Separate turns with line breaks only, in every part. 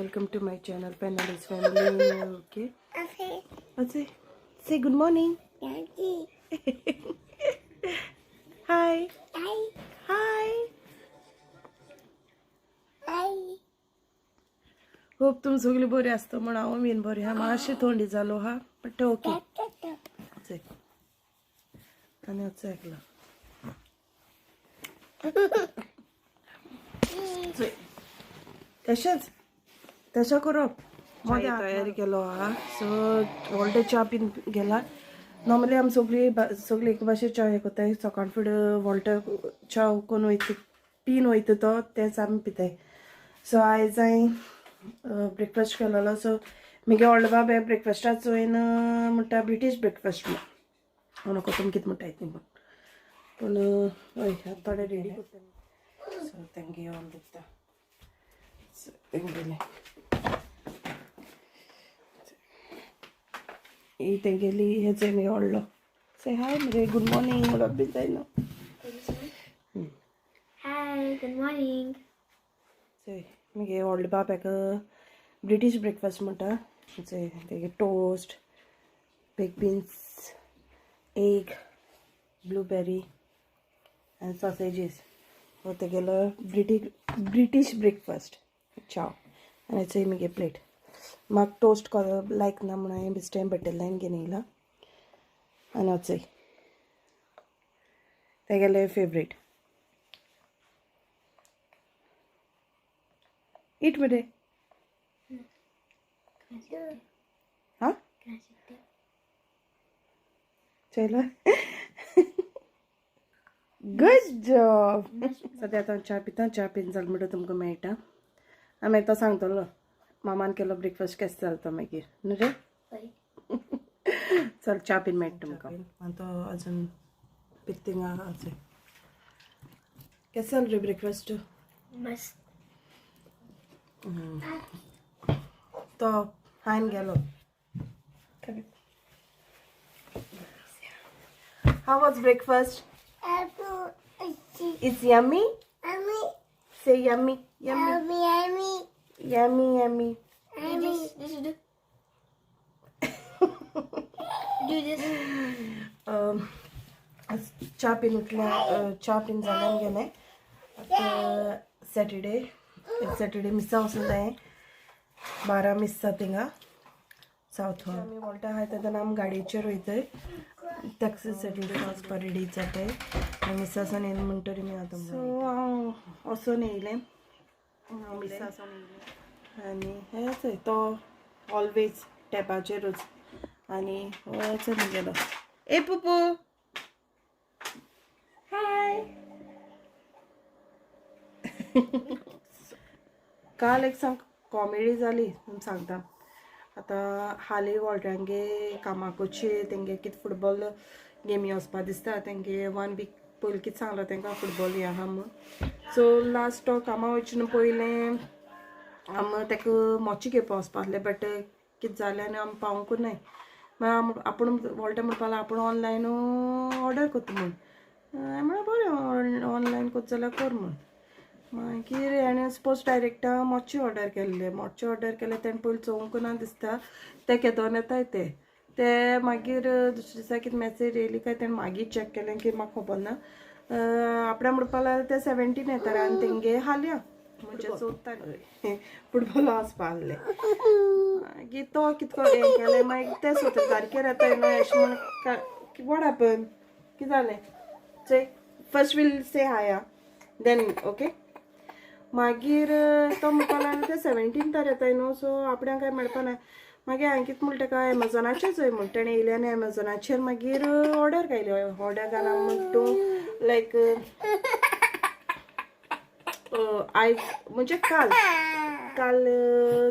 welcome to my channel Penali's Family. Okay. Okay. Let's say good morning. Hi. Hi. Hi. Hi. Hope तुम सगळी बरी असतो म्हणा हांव बीन बरी हा मातशी थंडी जालो हा बट ओके आनी वच ऐकला तशेंच तशें करप मध्ये तयारी केलो हा सो व्हडले च्या बीन गेला नॉर्मली आमी सगळी एक भाशेन च्या हे कोत्ताय सकाळ फुडें व्हडले च्या कोन्न वयता पीन वयता तो तेच आमी पिताय सो आयज हांवें ब्रेकफास्ट केलेलो सो म्हगे व्हडलो बाब हे ब्रेकफास्टाच वयन म्हणटा ब्रिटीश ब्रेकफास्ट म्हणून नको तुमी कितें म्हणटाय ती पूण हय थोडे रेडी करता सो तेंगे येवन दिता तेंगेले ही तेंगेली हेच म्हगे व्हडलो से हाय मरे गुड मॉर्निंग म्हणप बी जायना
हाय गुड मॉर्निंग
से म्हगे व्हडलो बाब हेका ब्रिटीश ब्रेकफास्ट म्हणटा तेगे toast bake beans egg blueberry and sausages हो तेगेलो ब्रिटीश ब्रेकफास्ट चाव आनी चोय म्हगे प्लेट म्हाका टोस्ट करप लायक ना म्हणून हांवें बेश्टें बटरलायन घेवन येयला आनी वचय तेगेले फेवरेट ईट मरे हाँ चलो गुड जॉब सद्या आतां च्या पिता च्या पीन जालें म्हणटा तुमकां मेळटा आमी आतां सांगतलो मामान केलो ब्रेकफास्ट केसो जालो तो मागीर न्हू रे चल च्या पीन मेळटा तुमकां आनी तो अजून पित्तिंगा आसा केसो जालो रे ब्रेकफास्ट
मस्त
तो हायन गेलो How was breakfast? It's yummy? Say yummy, yummy. Yummy.
This do this
च्या पीन उठल्या च्या पीन जाल्यान गेले आतां सॅटर्डे मिसा वचून जाय 12 मिस थिंगा साउथ आमी वॉल्टा आहाय तेन्ना आमी गाडयेचेर वयताय टॅक्सी सॅटर्डे वचपा रेडी जाताय आनी मिसासान येयलें म्हणटरी मी आतां सो हांव वचून येयलें मिसासान येयलें आनी हेच तो ऑलवेज टॅपाचेरूच आनी वचून गेलो ए पुपू हाय काल एक सांग कॉमेडी जाली सांगता आतां हालीं व्हडल्यांगे कामाक वचचे तेंगे कितें फुटबॉल गेमी वचपा दिसता तेंगे 1 वीक पयलीं कितें सांगलो तेंकां फुटबॉल हें आहा म्हूण सो लास्ट तो कामा वचून पयलें आमी तेका मोची घेवपा वचपा आसलें बट कितें जालें आनी आमी पावूंकूच नाय मागीर आपूण व्हडलें म्हणपा लागलो आपूण ऑनलायन ऑर्डर करता म्हूण हांवें म्हणलें बरें ऑनलायन करता जाल्यार कर म्हूण मागीर हांवें सपोज डायरेक्टा मोची ऑर्डर केल्ले तेणें पयलीं चोवंक ना दिसता ते केदोन येताय ते मागीर दुसरे दिसा कितें मॅसेज येयली काय तेणें मागीर चॅक केलें की म्हाका खबर ना आपणें म्हणपा लागलें ते 17 येताले आनी तेंगे हाल्या म्हणजे 14 तारीख फुटबॉल वचपा आसलें मागीर तो कितको हें केलें मागीर ते 17 तारखेर येताय न्हू अशें म्हण वॉट हॅपन कितें जालें चोय first we'll say hi then okay मागीर तो म्हणपा लागलो ते 17 येताय न्हू सो आपणें कांय मेळपा ना मागीर हांवें कितें म्हणलें ताका एमेझॉनाचेर चोय म्हूण तेणें येयलें आनी एमेझॉनाचेर मागीर ऑर्डर घायली ऑर्डर घाला म्हूण तूं लायक आयज म्हणजे काल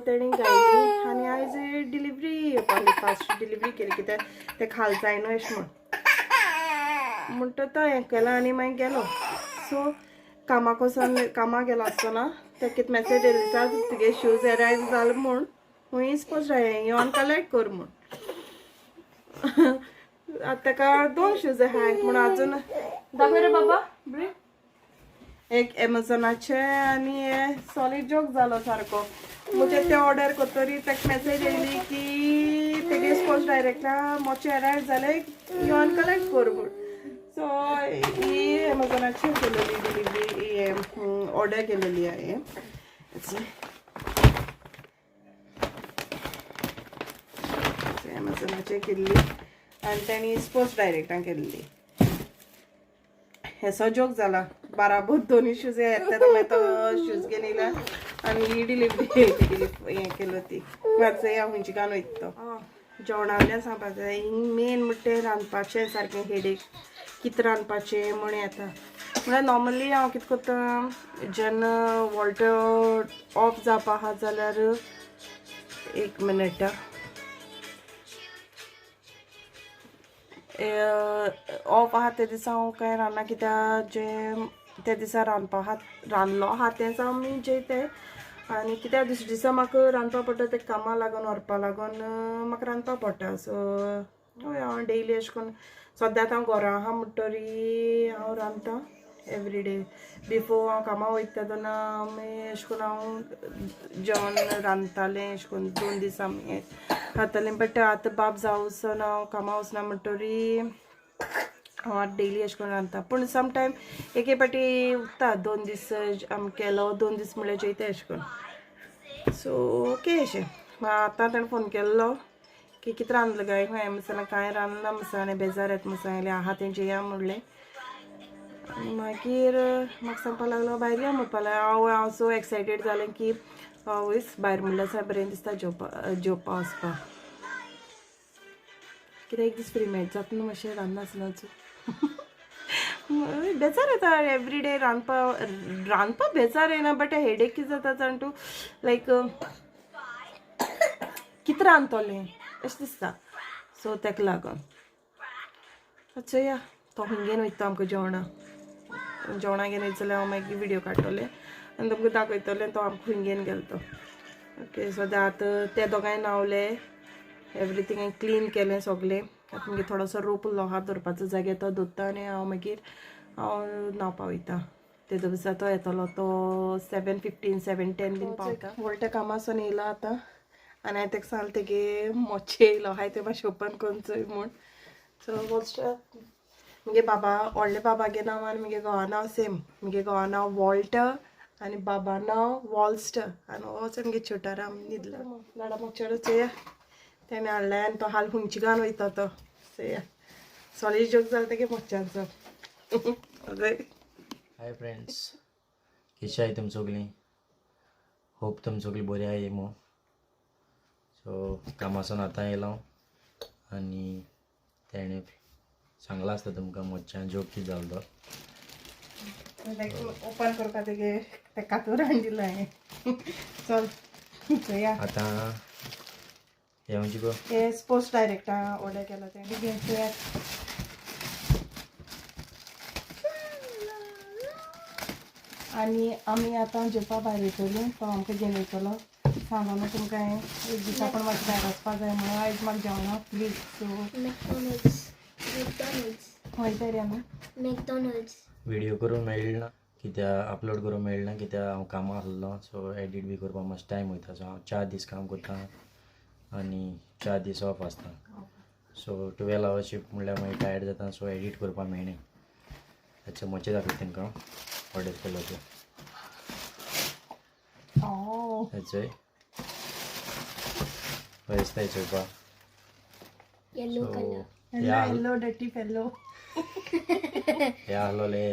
तेणें घायली आनी आयज डिलिव्हरी येवपाली फास्ट डिलिव्हरी केली कित्याक ते खाल जाय न्हू अशें म्हणटा तो हें केलो आनी मागीर गेलो सो कामाक गेलो आसतना ते कितें मॅसेज येयला तुगे शूज अरायव जाले म्हूण खूंय सपोज येवन कलेक्ट कर म्हूण आतां ताका 2 शूज आहाय म्हूण आजून दाखय रे बाबा एक एमेझॉनाचे आणि हे सॉलिड जोक जालो सारको म्हणजे ते ऑर्डर करतरी ताका मेसेज येयली की तेगे स्पोर्ट्स डायरेक्टरा मोचे अरायव जाले येवन कलेक्ट कर म्हूण सो ही एमेझॉनाची केलेली डिलिव्हरी हे ऑर्डर केलेली आहे एमेझॉनाचे केल्ली आनी तेणी स्पोर्ट्स डायरेक्टान केल्ली हेसो जोक जाला बाराबोर दोन्ही शूज येता तो शूज घेवन येयला आनी ही डिलिव्हरी हे केलो ती मातसो या खंयची कान वयता तो जेवणावयल्यान सांगपाक जाय हिंग मेन म्हणटा रांदपाचें सारकें हेडेक कितें रांदपाचें म्हण येता म्हळ्यार नॉर्मली हांव कितें करता जेन्ना वॉल्टर ऑफ जावपा आहा जाल्यार एक मिनट ऑफ आहा ते दिसा हांव कांय रांदना कित्याक जे त्या दिसा रांदलो आहा तेंच आमी जेयताय आनी कित्याक दुसरे दिसा म्हाका रांदपा पडटा ते कामां लागून व्हरपा लागून म्हाका रांदपा पडटा सो हय हांव डेयली अशें करून सद्या आतां हांव घरा आहा म्हणटरी हांव रांदतां एवरी डे बिफोर हांव कामां वयता तेन्ना आमी अशें करून हांव जेवण रांदतालें अशें करून 2 दीस आमी खातालें बट आतां बाब जावूसन हांव कामां वचना म्हणटरी हांव आतां डेयली अशें करून रांदता पूण समटायम एके पाटी उरता 2 दीस आमी केलो 2 दीस म्हळ्यार जेयता अशें करून सो ओके अशें आतां ताणें फोन केल्लो की कितें रांदलें काय हांवें म्हणलें कांय रांदना मसाले बेजार येता मसाले आहा तें जेया म्हणलें आनी मागीर म्हाका सांगपा लागलो भायर या म्हणपा लागलो हांव सो एक्सायटेड जालें की आवयस भायर म्हणल्यार बरें दिसता जेवपा वचपा कित्याक एक दीस फ्री मेळट जाता न्हू मातशें रांदनासलें बेजार येता एवरी डे रांदपा बेजार येना बट हेडेक कितें जाता जाण तूं लायक कितें रांदतलें अशें दिसता सो तेका लागून चोया तो हुंगेन वयता आमकां जेवणा घेवन वयता जाल्यार हांव मागीर विडियो काडटलें आनी तुमकां दाखयतलें तो आमकां हुंगेन गेलो तो ओके सो आतां ते दोगांय न्हांवले एवरीथींग हांवें क्लीन केलें सगलें आतां मागीर थोडोसो रोप उरलो हात धरपाचो जाग्यार तो धरता आनी हांव मागीर न्हांवपा वयता तेजो दिसा तो येतलो तो 7:15 7:10 बीन पावता व्हडल्या कामासून येयला आतां आनी हांवें ताका सांगलें तेगे मोचे येयलो हाय ते मातशें ओपन करून चोय म्हूण सो मोस्ट मुगे बाबा व्हडले बाबागे नांव आनी मुगे घोवा नांव सेम मुगे घोवा नांव वॉल्टर आनी बाबा नांव वॉल्स्टर आनी होच मुगे छोटा राम न्हिदलो लाडा मोचेडो चोया तेणें हाडलें आनी तो हाल हुंयची घालून वयता तो चोया सॉलिड जोक जालो तेगे मोच्चांचो
हाय फ्रेंड्स कशी आहे तुम सगळीं होप तुम सगळीं बरी आहे मो सो कामासून आतां येयलो आनी तेणें सांगला आसता तुमकां मोच्चां जोक कितें जालो तो
ओपन करपा तेगे तेका कातूर हाडिल्लो हांवें चल चोया
आतां हे म्हणजे गो
हे स्पोर्ट्स डायरेक्टा ऑर्डर केला तेणी घेवया आनी आमी आतां जेवपा भायर वयतलीं तो आमकां घेवन वयतलो सांगलो न्हू तुमकां हांवें एक दिसा पण मातशें भायर वचपा जाय म्हणून आयज म्हाका जेवणा प्लीज सो वयता रे आमी
McDonald's.
व्हिडियो करून मेळना कित्याक अपलोड करूंक मेळना कित्याक हांव कामां आसलो सो एडीट बी करपाक मातसो टायम वयता सो हांव 4 दीस काम करता आनी 4 दीस ऑफ आसता सो 12 hours शिफ्ट म्हणल्यार मागीर टायर्ड जाता सो एडीट करपाक मेळना ताचे मोचे दाखयता तांकां ऑर्डर केलो तो हेचोय बरें दिसता चोवपाक
Yellow color.
येलो डटी फेलो
हे आहलोले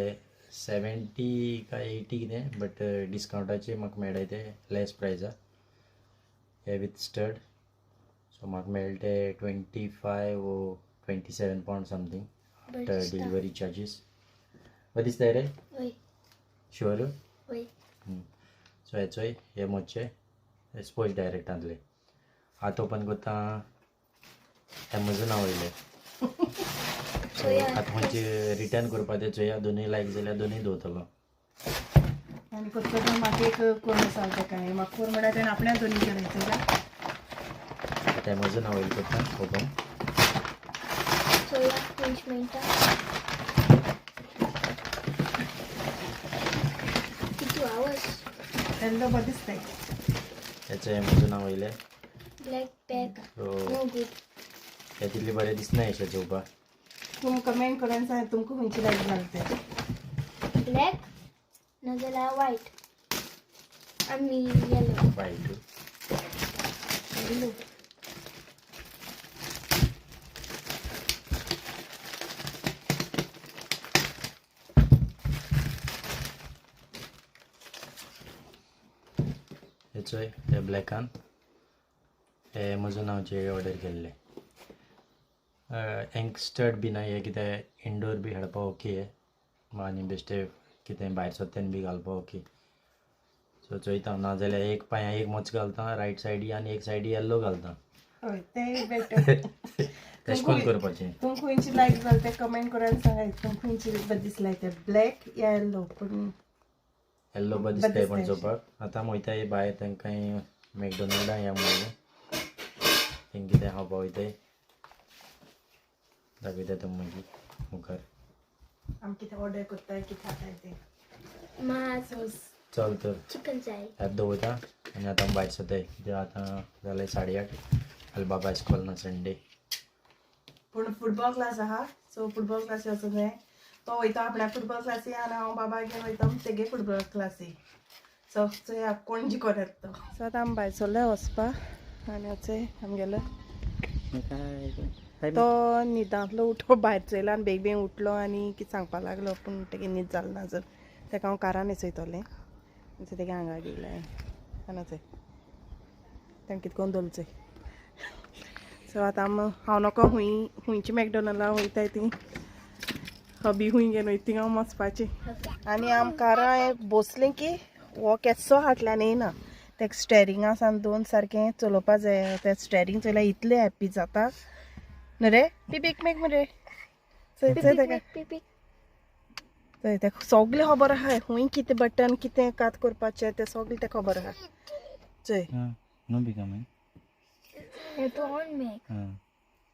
70 काय 80 कितें बट डिस्कावंटाचे म्हाका मेळ्ळे ते लेस प्रायसा हे विथ स्टड सो म्हाका मेळ्ळे ते 25 वो 27 pounds something after delivery charges बरें दिसता रे
Wait,
शुअर
wait.
सो हेचोय हे मोचे स्पोर्ट्स डायरेक्टांतले आतां ओपन करता एमेझॉना वयले सो आतां खंयचे रिटर्न करपा ते चोया दोनूय लायक जाल्यार दोनूय दवरतलो
आनी कसलो तो म्हाका एक करून सांग तेका हांवें म्हाका कोर म्हळ्यार तेणें आपण्याक दोनी करायचो
आतां एमेझॉना वयले करता open
Soya, which means
yellow बरें दिसताय
याचं म्हजें नांव वयलें
black bag
so
no good
हे तितली बरें दिसना अशें चोवपाक.
तुमकां कमेंट करून सांग तुमकां खंयची लायक जालें तें.
ब्लॅक नाजाल्यार व्हायट आनी येलो
वायट
येल्लो
हे चोय हे ब्लॅकान हे म्हजो नांवचे ऑर्डर केल्ले. यंगस्टर बी ना हे कितें इंडोर बी खेळपाक ओके आनी बेश्टे कितें भायर सोत्यान बी घालपाक ओके. सो चोयता नाजाल्यार एक पांयां एक मोच घालता रायट सायडी आनी एक सायडी येल्लो घालता.
हय तें बेटर.
तशें करून करपाचें.
तुमकां खंयची लायक जालें तें कमेंट करून सांगाय तुमकां खंयची बरें दिसलें तें ब्लॅक या येल्लो पूण
येल्लो बरें दिसताय पण चोवपाक. आतां वयताय भायर तांकां मॅकडॉनल्डा या म्हणून तेंक कितें खावपाक वयताय दाखयता तुमकां मागीर मुखार.
आमी कितें ऑर्डर करताय कितें खाताय तें.
म्हाका
चल तर
चिकन जाय
ॲप दवरता आनी आतां भायर सरताय कित्याक आतां जाले 8:30 फाल्यां बाबा इस्कॉल ना संडे.
पूण फुटबॉल क्लास आहा सो फुटबॉल क्लासी वचूंक जाय. तो वयता आपल्या फुटबॉल क्लासी आनी हांव बाबा घेवन वयता तेगे फुटबॉल क्लासी. सो चोया कोण जिकोन येता तो. सो आतां आमी भायर सरले वचपाक आनी वचय आमगेलो तो न्हिदांतलो उठो भायर चयलो आनी बेग बेग उठलो आनी कितें सांगपाक लागलो पूण तेगे न्हीद जालो ना जर तेका हांव कारान न्हिसयतलें सो तेगे हांगा गेले आनी चोय तें कितें करून दवरचोय. सो आतां हांव नोको हुंयची मॅकडॉनल्डा वयताय ती हबी हुंय घेवन वयता थिंगा वचपाचें आनी आम कारां बसलें की हो केसो हाटल्यान येयना तेका स्टेरिंगा सान दोन सारकें चलोवपा जाय. तें स्टेरींग चोयल्यार इतलें हॅप्पी जाता न्हू रे पिपीक मेक मरे चोय तेका
पिपी
चोय तेका सोगलें खबर आहा हुंय कितें बटन कितें कात करपाचें तें सोगलें तेका खबर आहा. चोय
नो बी कमेंट
to on make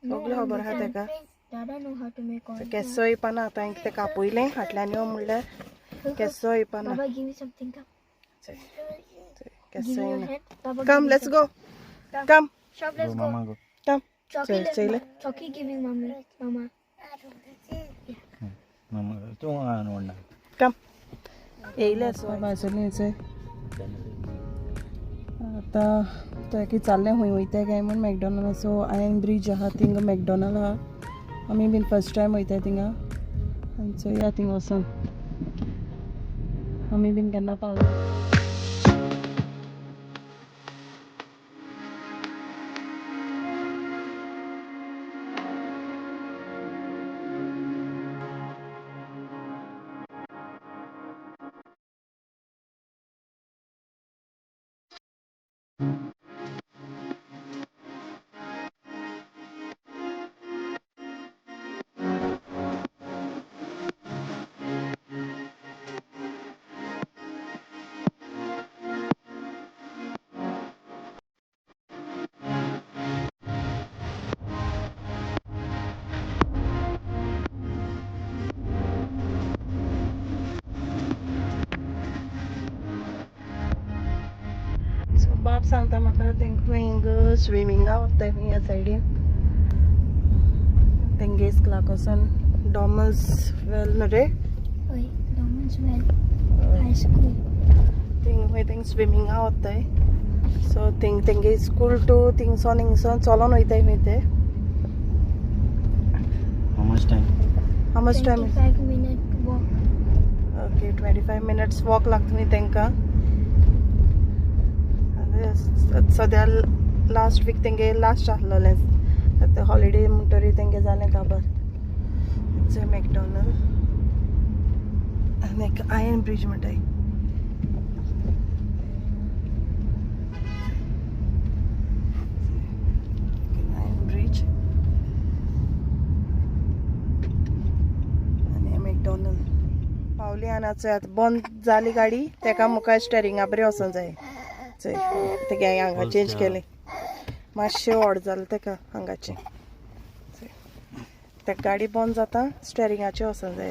सोगलें खबर आहा तेका.
Dada know how to make on
केसो येपाना आतां हांवें तेका आपयलें फाटल्यान यो म्हणल्यार केसो येपाना.
Baba give me something come
केसो
give me your
येना.
hand Baba
come let's go come
shop let's go
मामा गो
कम
Chucky let's
चल
Chucky giving mama
मामा तूं आणवडना
कम येयले सो भाजलें चोय आतां तो की चाललें हुंय वयताय काय म्हण मॅकडॉनल्ड. सो आयन ब्रीज आहा थिंगा मॅकडॉनल्ड आहा आमी बीन फर्स्ट टायम वयताय थिंगा आनी चोया थिंगा वचून आमी बीन केन्ना पावले. बाब सांगता म्हाका तेंका हिंग स्विमींगा वताय ह्या सायडीन तेंगे इस्कलाक वचोन डॉमल्स वेल न्हू रे
Oi Dormans well high school
thing thing स्विमींगा वताय. सो तेंगे स्कूल टू थिंगसोन हिंगसोन चलोन वयताय खंय ते.
How much time
how much time
25-minute walk
okay 25 minutes walk लागता न्ही तेंकां. सद्या लास्ट वीक तेंगे लास्ट आहलोलें हॉलिडे म्हणटरी तेंगे जालें काबार. चोय मॅकडॉनल्ड आनी एक आयर्न ब्रीज म्हणटाय आयर्न ब्रीज आनी मॅकडॉनल्ड पावली आनी आतां बंद जाली गाडी तेका मुखार स्टेरिंगा बरें वचोंक जाय. चोय तेगे हांगा चेंज केलें मातशें व्हड जालें तेका हांगाचें. तेका गाडी बंद जाता स्टेरिंगाचेर वचोंक जाय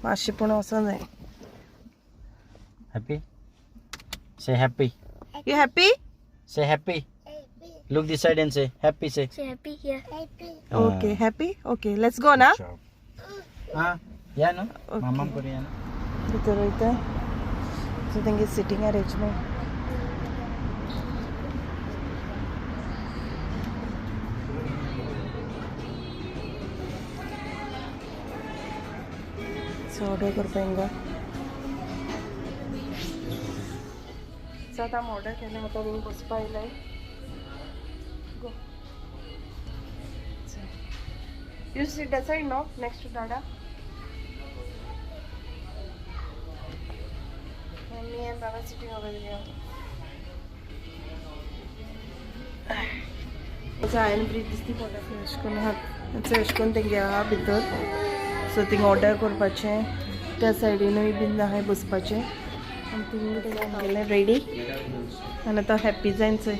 मातशें पूण वचोंक जाय.
Happy Say happy.
You happy?
Say happy. Look this side and say happy. Say.
So happy here. Happy.
Okay, happy? Okay, let's go na.
Yeah, no?
Okay.
Mamam ko rin yan.
Dito rito. So त्यांची sitting arrangement. So order करपायंगा. So आता order केलं आता मी बसपा आयलाय. Go. You sit that side, no? Next to Dada. And me and Baba sitting over there. Iron bridge दिसती पडटा अशें आहा अशें तेंगे आहा भितर सो थिंग ऑर्डर करपाचें त्या सायडीनूय बीन आहाय बसपाचें आनी थिंग गेलें रेडी आनी आतां हॅप्पी जायन चोय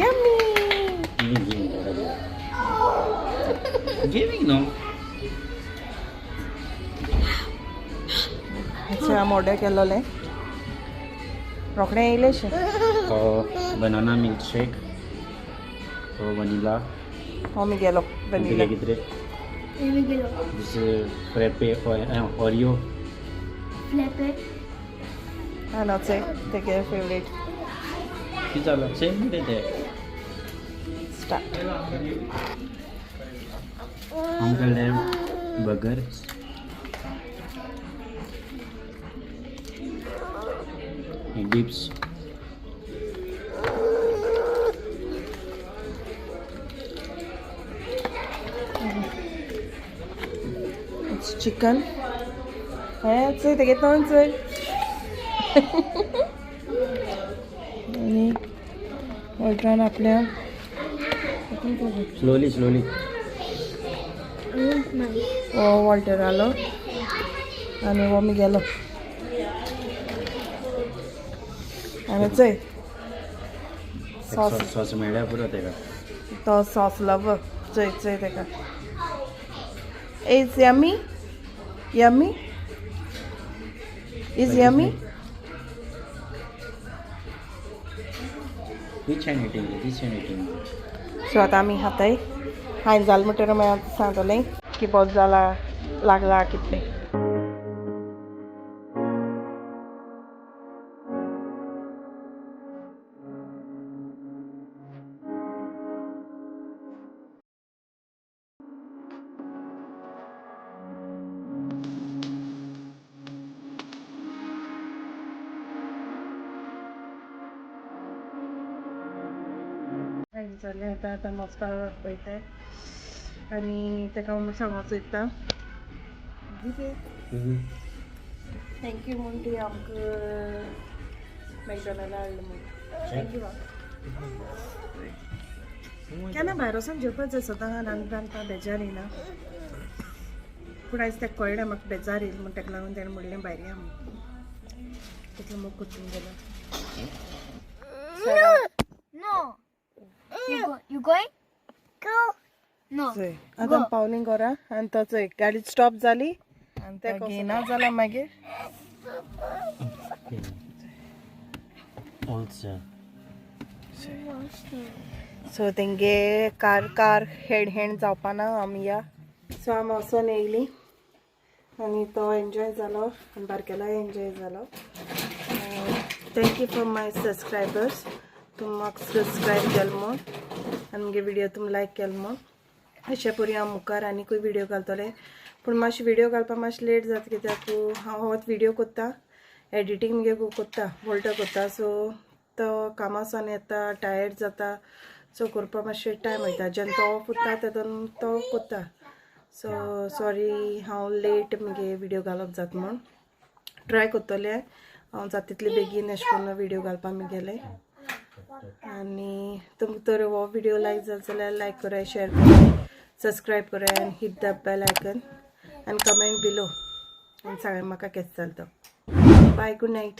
यम्मी
Giving, no?
आम ऑर्डर केल्लोलें रोखडें येयलेशें
Banana milkshake. Vanilla.
आमी गेलो
Vanilla कितरे? This frappe Oreo.
Flip it.
आनी चोय तेगे फेवरेट
कितें जालें? Same कितें तें?
Start
Uncle Dave burger. Dips.
It's chicken. चोय तेगे तोंड चोय आनी ऑल्ट्रान आपल्या
Slowly.
हो वॉल्टर आलो आनी हो मी गेलो आनी चोय सॉस
Sauce मेळ्ळ्या पुरो तेका.
तो सॉस लवर चोय तेका is yummy is yummy
Which hand eating? This hand eating.
So आतां आमी खाताय हांवें जाल म्हणटकीर मागीर सांगतलें की बोस जाला लागला कितलें जालें आतां वचपाक वयताय आनी तेका सांगूंक सोदता थँक्यू म्हूण ती आमकां मॅकडॉनल्डा हाडलें म्हूण थँक्यू केन्ना भायर वचून जेवपाक जाय सदां रांदता बेजार येयना पूण आयज तेका कळ्ळें म्हाका बेजार येयली म्हूण तेका लागून तेणें म्हणलें भायर या म्हूण तितलो मोग कोत्तून गेलो
No. You going? Go. No.
चोय आतां पावलीं घरा आनी तो चोय गाडी स्टॉप जाली आनी तेका घेयना जाल्यार मागीर
Also.
सो तेंगे कार हेड जावपाना आमी या सो आमी वचोन येयली आनी तो एन्जॉय जालो आनी बारकेलोय एन्जॉय जालो थँक्यू फॉर माय सबस्क्रायबर्स तुमी म्हाका सबस्क्रायब केलो म्हूण आनी मुगे व्हिडिओ तुमी लायक केलो म्हूण अशें परी हांव मुखार आनीकूय व्हिडिओ घालतलें पूण मातशें व्हिडिओ घालपाक मातशें लेट जाता कित्याक हांव होच व्हिडिओ कोत्ता एडिटींग मुगे कोत्ता वोल्टा कोत्ता सो तो कामासान येता टायर्ड जाता सो करपाक मातशें टायम वयता जेन्ना तो ऑफ उरता तेदोन तो कोत्ता सो सॉरी हांव लेट मुगे व्हिडिओ घालप जाता म्हूण ट्राय कोत्तलें हांव जाता तितले बेगीन अशें करून व्हिडिओ घालपाक मुगेलें आनी तुमकां तर हो व्हिडिओ लायक जालो जाल्यार लायक कराय शेअर कराय सबस्क्रायब कराय आनी हिट द बेल आयकन आनी कमेंट बिलो आनी सांगा म्हाका केस जालो तो बाय गुड नायट